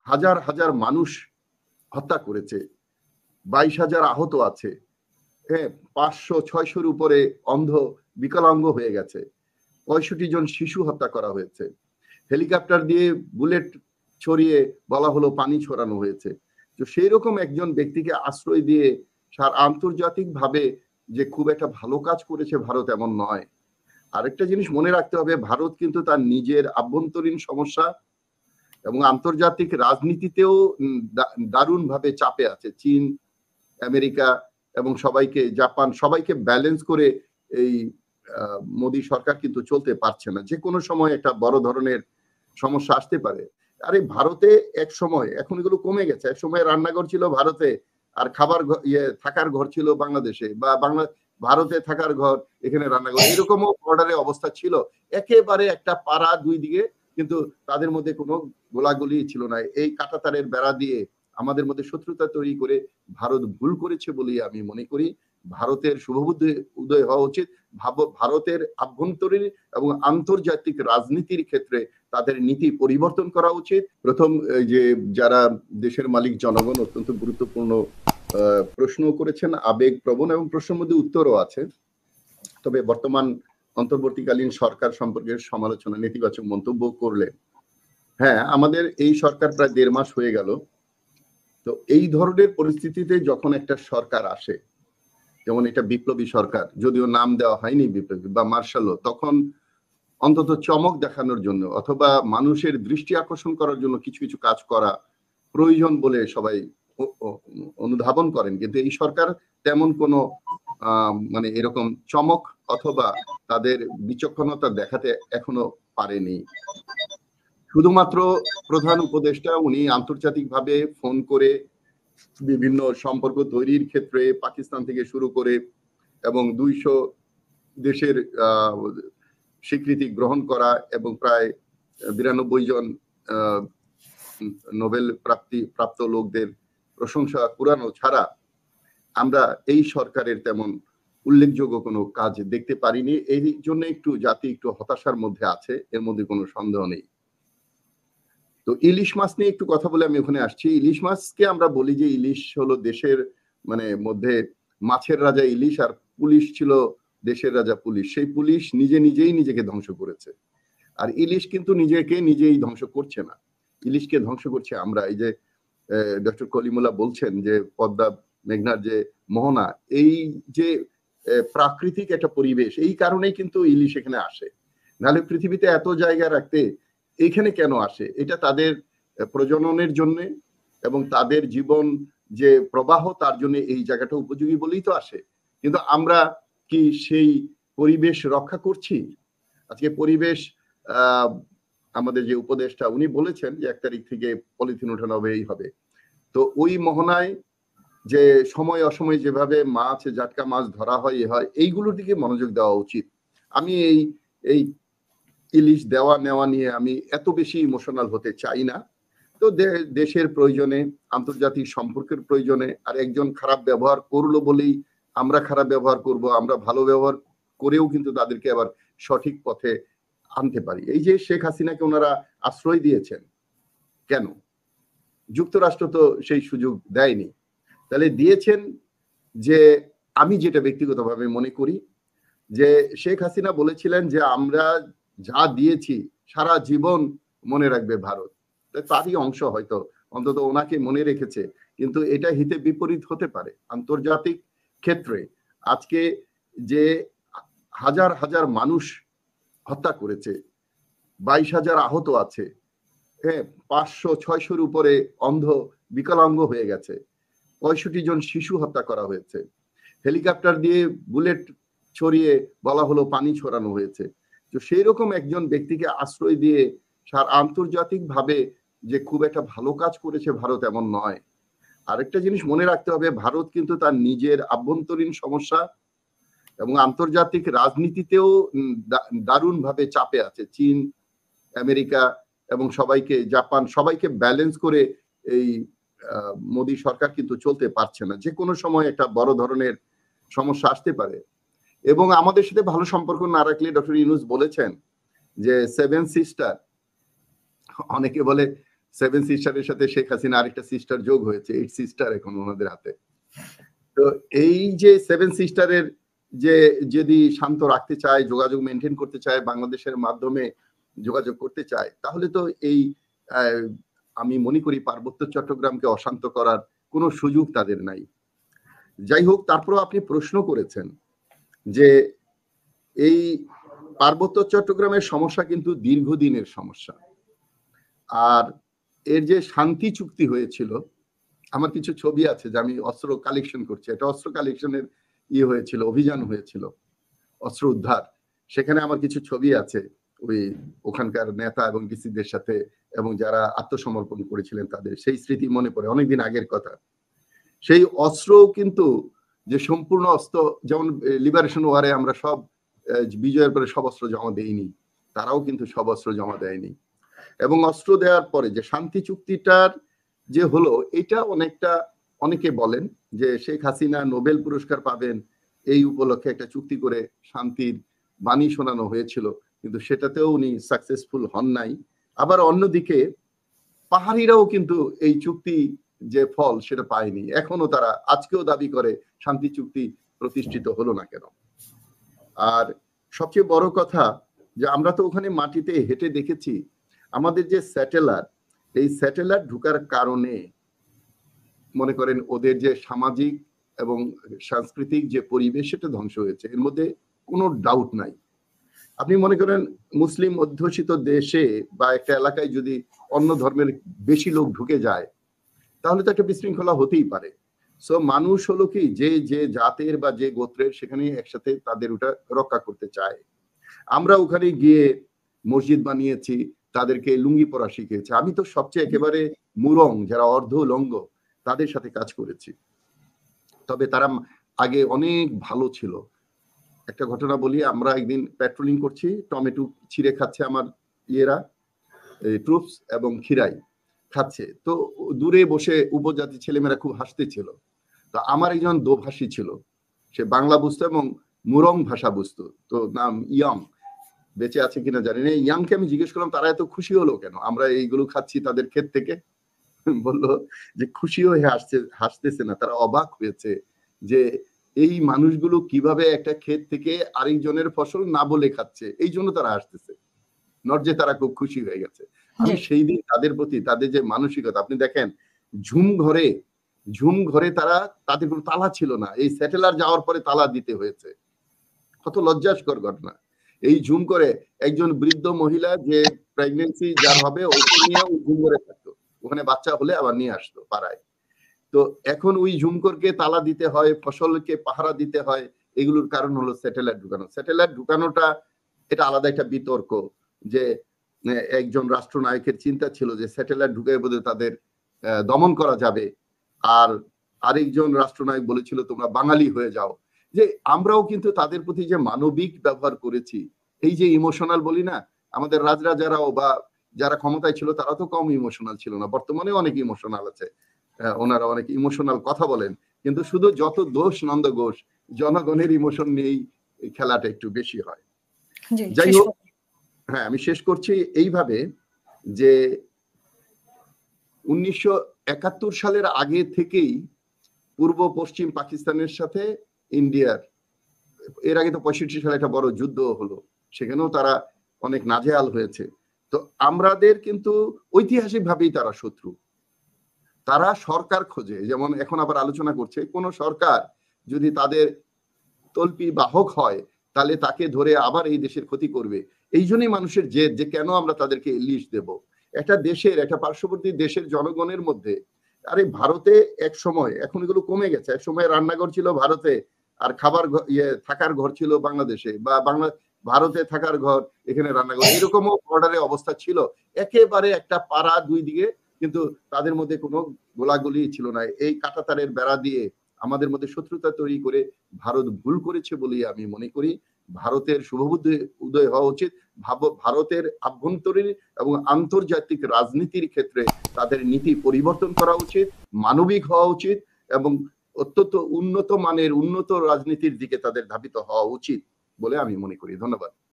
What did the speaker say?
হাজার হাজার মানুষ হত্যা করেছে, 22,000 আহত আছে, হ্যাঁ, 500-600-র উপরে অন্ধ বিকলাঙ্গ হয়ে গেছে, 65 জন শিশু হত্যা করা হয়েছে, হেলিকপ্টার দিয়ে বুলেট ছড়িয়ে বলা হলো পানি ছড়ানো হয়েছে। তো সেই রকম একজন ব্যক্তিকে আশ্রয় দিয়ে আন্তর্জাতিক ভাবে যে খুব একটা ভালো কাজ করেছে ভারত এমন নয়। আরেকটা জিনিস মনে রাখতে হবে, ভারত কিন্তু তার নিজের আভ্যন্তরীণ সমস্যা এবং আন্তর্জাতিক রাজনীতিতেও দারুণ ভাবে চাপে আছে। চীন, আমেরিকা এবং জাপান সবাইকে ব্যালেন্স করে এই মোদী সরকার কিন্তু চলতে পারছে না। যে কোনো সময় একটা বড় ধরনের সমস্যা আসতে পারে। আরে ভারতে এক সময়, এখন এগুলো কমে গেছে, এক সময় রান্নাঘর ছিল ভারতে আর খাবার থাকার ঘর ছিল বাংলাদেশে, বা ভারতে থাকার ঘর এখানে রান্নাঘর, এরকমও বর্ডারে অবস্থা ছিল। একেবারে একটা পাড়া দুই দিকে, কিন্তু তাদের মধ্যে কোনো গোলাগুলি ছিল না। এই কাঁটাতারের বেড়া দিয়ে আমাদের মধ্যে শত্রুতা তৈরি করে ভারত ভুল করেছে বলেই আমি মনে করি। ভারতের শুভবুদ্ধি উদয় হওয়া উচিত। ভারতের আভ্যন্তরীণ এবং আন্তর্জাতিক রাজনীতির ক্ষেত্রে তাদের নীতি পরিবর্তন করা উচিত। প্রথম যে যারা দেশের মালিক জনগণ অত্যন্ত গুরুত্বপূর্ণ প্রশ্ন করেছেন, আবেগ প্রবণ, এবং প্রশ্নের মধ্যে উত্তরও আছে। তবে বর্তমান অন্তর্বর্তীকালীন সরকার সম্পর্কে সমালোচনা, নেতিবাচক মন্তব্য করলেন। হ্যাঁ, আমাদের এই সরকার প্রায় 1.5 মাস হয়ে গেল। তো এই ধরনের পরিস্থিতিতে যখন একটা সরকার আসে, যেমন এটা বিপ্লবী সরকার, যদিও নাম দেওয়া হয়নি বিপ্লবী বা মার্শাল, তখন অন্তত চমক দেখানোর জন্য অথবা মানুষের দৃষ্টি আকর্ষণ করার জন্য কিছু কিছু কাজ করা প্রয়োজন বলে সবাই অনুধাবন করেন। কিন্তু এই সরকার তেমন কোনো মানে এরকম চমক অথবা তাদের বিচক্ষণতা দেখাতে এখনো পারেনি। শুধুমাত্র প্রধান উপদেষ্টা উনি আন্তর্জাতিকভাবে ফোন করে বিভিন্ন সম্পর্ক তৈরির ক্ষেত্রে পাকিস্তান থেকে শুরু করে এবং 200 দেশের স্বীকৃতি গ্রহণ করা এবং প্রায় 92 জন নোবেল প্রাপ্ত লোকদের প্রশংসা কুড়ানো ছাড়া আমরা এই সরকারের তেমন উল্লেখযোগ্য কোনো কাজ দেখতে পারিনি। এই জন্য জাতি একটু হতাশার মধ্যে আছে, এর মধ্যে কোনো সন্দেহ নেই। তো ইলিশ মাছ নিয়ে একটু কথা বলে আমি ওখানে আসছি। ইলিশ মাছকে আমরা বলি যে ইলিশ হলো দেশের মধ্যে মাছের রাজা ইলিশ, আর পুলিশ ছিল দেশের রাজা পুলিশ। সেই পুলিশ নিজেই নিজেকে ধ্বংস করেছে। আর ইলিশ কিন্তু নিজেই ধ্বংস করছে না, ইলিশকে ধ্বংস করছে আমরা। এই যে ডক্টর কলিমুল্লাহ বলছেন যে পদ্মা মেঘনার যে মোহনা, এই যে প্রাকৃতিক একটা পরিবেশ, এই কারণেই কিন্তু ইলিশ এখানে আসে। নাহলে পৃথিবীতে এত জায়গা রাখতে এইখানে কেন আসে? এটা তাদের প্রজননের জন্য এবং তাদের জীবন যে প্রবাহ, তার জন্য এই জায়গাটা উপযোগী বলেই তো আসে। কিন্তু আমরা কি সেই পরিবেশ রক্ষা করছি? আজকে পরিবেশ আমাদের যে উপদেষ্টা উনি বলেছেন যে 1 তারিখ থেকে পলিথিন উঠানো হবে, এই হবে। তো ওই মোহনায় যে সময় অসময় যেভাবে মাছ, জাটকা মাছ ধরা হয়, এইগুলোর দিকে মনোযোগ দেওয়া উচিত। আমি এই ইলিশ দেওয়া নেওয়া নিয়ে আমি এত বেশি ইমোশনাল হতে চাই না। তো দেশের প্রয়োজনে, আন্তর্জাতিক সম্পর্কের প্রয়োজনে, আর একজন খারাপ ব্যবহার করলো বলেই আমরা খারাপ ব্যবহার করব, আমরা ভালো ব্যবহার করেও কিন্তু তাদেরকে আবার সঠিক পথে আনতে পারি। এই যে শেখ হাসিনাকে ওনারা আশ্রয় দিয়েছেন, কেন? যুক্তরাষ্ট্র তো সেই সুযোগ দেয়নি। তাহলে দিয়েছেন যে, আমি যেটা ব্যক্তিগতভাবে মনে করি যে শেখ হাসিনা বলেছিলেন যে আমরা যা দিয়েছি সারা জীবন মনে রাখবে ভারত। তারই অংশ হয়তো অন্তত ওনাকে মনে রেখেছে, কিন্তু এটা হিতে বিপরীত হতে পারে আন্তর্জাতিক ক্ষেত্রে। আজকে যে হাজার হাজার মানুষ হত্যা করেছে, 22,000 আহত আছে, হ্যাঁ, 500-600-র উপরে অন্ধ বিকলাঙ্গ হয়ে গেছে, 65 জন শিশু হত্যা করা হয়েছে, হেলিকপ্টার দিয়ে বুলেট ছড়িয়ে বলা হলো পানি ছড়ানো হয়েছে। তো সেই রকম একজন ব্যক্তিকে আশ্রয় দিয়ে আন্তর্জাতিক ভাবে যে খুব একটা ভালো কাজ করেছে ভারত এমন নয়। আরেকটা জিনিস মনে রাখতে হবে, ভারত কিন্তু তার নিজের আভ্যন্তরীণ সমস্যা এবং আন্তর্জাতিক রাজনীতিতেও দারুণ ভাবে চাপে আছে। চীন, আমেরিকা এবং জাপান সবাইকে ব্যালেন্স করে এই মোদী সরকার কিন্তু চলতে পারছে না। যে কোনো সময় একটা বড় ধরনের সমস্যা আসতে পারে। এবং আমাদের সাথে ভালো সম্পর্ক না রাখলে, ডক্টর ইউনূস বলেছেন যে 7 সিস্টার, অনেকে বলে সেভেন সিস্টারের সাথে শেখ হাসিনা আরেকটা সিস্টার যোগ হয়েছে, 8 সিস্টার এখন ওনাদের হাতে। তো এই যে সেভেন সিস্টারের যে যদি শান্ত রাখতে চায়, যোগাযোগ মেনটেন করতে চায়, বাংলাদেশের মাধ্যমে যোগাযোগ করতে চায়, তাহলে তো এই আমি মনে করি পার্বত্য চট্টগ্রামকে অশান্ত করার কোনো সুযোগ তাদের নাই। যাই হোক, তারপরেও আপনি প্রশ্ন করেছেন যে এই পার্বত্য চট্টগ্রামের সমস্যা কিন্তু দীর্ঘদিনের সমস্যা। আর এর যে শান্তি চুক্তি হয়েছিল, আমার কিছু ছবি আছে যে আমি অস্ত্র কালেকশন করছি, এটা অস্ত্র কালেকশনের হয়েছিল, অভিযান হয়েছিল, অস্ত্র উদ্ধার। সেখানে আমার কিছু ছবি আছে ওই ওখানকার নেতা এবং ডিসিদের সাথে, এবং যারা আত্মসমর্পণ করেছিলেন তাদের, সেই স্মৃতি মনে পড়ে, অনেকদিন আগের কথা। সেই অস্ত্র কিন্তু যে সম্পূর্ণ অস্ত্র, যেমন লিবারেশন ওয়ারে আমরা সব বিজয়ের পরে সব অস্ত্র জমা দেইনি, তারাও কিন্তু সব অস্ত্র জমা দেয়নি। এবং অস্ত্র দেওয়ার পরে যে শান্তি চুক্তিটার যে হলো, এটা অনেকটা, অনেকে বলেন যে শেখ হাসিনা নোবেল পুরস্কার পাবেন এই উপলক্ষে একটা চুক্তি করে শান্তির বাণী শোনানো হয়েছিল, কিন্তু সেটাতেও উনি সাকসেসফুল হন নাই। আবার অন্যদিকে পাহাড়িরাও কিন্তু এই চুক্তি যে ফল সেটা পায়নি, এখনো তারা আজকেও দাবি করে শান্তি চুক্তি প্রতিষ্ঠিত হলো না কেন। আর সবচেয়ে বড় কথা যে আমরা তো ওখানে মাটিতে হেঁটে দেখেছি, আমাদের যে স্যাটেলার, এই স্যাটেলার ঢুকার কারণে মনে করেন ওদের যে সামাজিক এবং সাংস্কৃতিক যে পরিবেশ সেটা ধ্বংস হয়েছে, এর মধ্যে কোনো ডাউট নাই। আপনি মনে করেন মুসলিম অধ্যুষিত দেশে বা একটা এলাকায় যদি অন্য ধর্মের বেশি লোক ঢুকে যায়, তাহলে তো একটা বিশৃঙ্খলা হতেই পারে। সো মানুষ হলো কি, যে যে জাতের বা যে গোত্রের, সেখানে একসাথে তাদের ওটা রক্ষা করতে চায়। আমরা ওখানে গিয়ে মসজিদ বানিয়েছি, তাদেরকে লুঙ্গি পরা শিখিয়েছি। আমি তো সবচেয়ে একেবারে মুরং, যারা অর্ধ লঙ্গ, তাদের সাথে কাজ করেছি। তবে তারা আগে অনেক ভালো ছিল। একটা ঘটনা বলি, আমরা একদিন পেট্রোলিং করছি, টমেটো ছিঁড়ে খাচ্ছে আমার ইয়েরা, ট্রুপস, এবং খিরাই খাচ্ছে। তো দূরে বসে উপজাতি ছেলেমেয়েরা খুব হাসতেছিল। তো আমার একজন দোভাষী ছিল, সে বাংলা বুঝতো এবং মুরং ভাষা বুঝতো, তো নাম ইয়ং, বেঁচে আছে কিনা জানি না। ইয়াংকে আমি জিজ্ঞেস করলাম তারা এত খুশি হলো কেন, আমরা এইগুলো খাচ্ছি তাদের ক্ষেত থেকে। বললো যে খুশি হয়ে হাসতেছে না, তারা অবাক হয়েছে যে এই মানুষগুলো কিভাবে একটা ক্ষেত থেকে আরেকজনের ফসল না বলে খাচ্ছে, এই জন্য তারা হাসতেছে, নট যে তারা খুব খুশি হয়ে গেছে। আমি সেই দিন তাদের প্রতি, তাদের যে মানসিকতা, আপনি দেখেন ঝুম ঘরে তারা, তাদের কোনো তালা ছিল না, এই স্যাটেলার যাওয়ার পরে তালা দিতে হয়েছে। কত লজ্জাস্কর ঘটনা। এই ঝুম করে একজন বৃদ্ধ মহিলা যে প্রেগনেন্সি যার হবে, ওকে নিয়ে ঝুম করে থাকতো, ওখানে বাচ্চা হলে আবার নিয়ে আসতো পাড়ায়। তো এখন ওই ঝুমকরকে তালা দিতে হয়, ফসলকে পাহারা দিতে হয়, এগুলোর কারণ হলো স্যাটেলাইট ঢুকানো। স্যাটেলাইট ঢুকানোটা এটা আলাদা একটা বিতর্ক, যে একজন রাষ্ট্রনায়কের চিন্তা ছিল যে স্যাটেলাইট ঢুকায় বোধহয় তাদের দমন করা যাবে, আর আরেকজন রাষ্ট্রনায়ক বলেছিল তোমরা বাঙালি হয়ে যাও। যে আমরাও কিন্তু তাদের প্রতি যে মানবিক ব্যবহার করেছি, এই যে ইমোশনাল বলি না, আমাদের রাজরাজারাও বা যারা ক্ষমতায় ছিল তারা তো কম ইমোশনাল ছিল না, বর্তমানে অনেক ইমোশনাল আছে, ওনারা অনেক ইমোশনাল কথা বলেন, কিন্তু শুধু যত দোষ নন্দ ঘোষ, জনগণের ইমোশন নিয়েই খেলাটা একটু বেশি হয়। যাই হোক, হ্যাঁ আমি শেষ করছি এইভাবে যে 1971 সালের আগে থেকেই পূর্ব পশ্চিম পাকিস্তানের সাথে ইন্ডিয়ার, এর আগে তো 65 সালে একটা বড় যুদ্ধ হলো, সেখানেও তারা অনেক নাজেহাল হয়েছে। তো আমাদের কিন্তু ঐতিহাসিক ভাবেই তারা শত্রু, তারা সরকার খোঁজে, যেমন এখন আবার আলোচনা করছে কোন সরকার যদি তাদের তল্পি বাহক হয় তাহলে তাকে ধরে আবার এই দেশের ক্ষতি করবে। এই জন্যই মানুষের জেদ যে কেন আমরা তাদেরকে লিস্ট দেব। একটা দেশের, একটা পার্শ্ববর্তী দেশের জনগণের মধ্যে, আরে ভারতে এক সময়, এখন এগুলো কমে গেছে, এক সময় রান্নাঘর ছিল ভারতে আর খাবার থাকার ঘর ছিল বাংলাদেশে, বা ভারতে থাকার ঘর এখানে রান্নাঘর, এরকমও বর্ডারে অবস্থা ছিল। একেবারে একটা পাড়া দুই দিকে, কিন্তু তাদের মধ্যে কোনো গোলাগুলি ছিল না। এই কাঁটাতারের বেড়া দিয়ে আমাদের মধ্যে শত্রুতা তৈরি করে ভারত ভুল করেছে বলেই আমি মনে করি। ভারতের শুভবুদ্ধি উদয় হওয়া উচিত, ভারতের আভ্যন্তরীণ এবং আন্তর্জাতিক রাজনীতির ক্ষেত্রে তাদের নীতি পরিবর্তন করা উচিত, মানবিক হওয়া উচিত, এবং অত্যন্ত উন্নত মানের উন্নত রাজনীতির দিকে তাদের ধাবিত হওয়া উচিত বলে আমি মনে করি। ধন্যবাদ।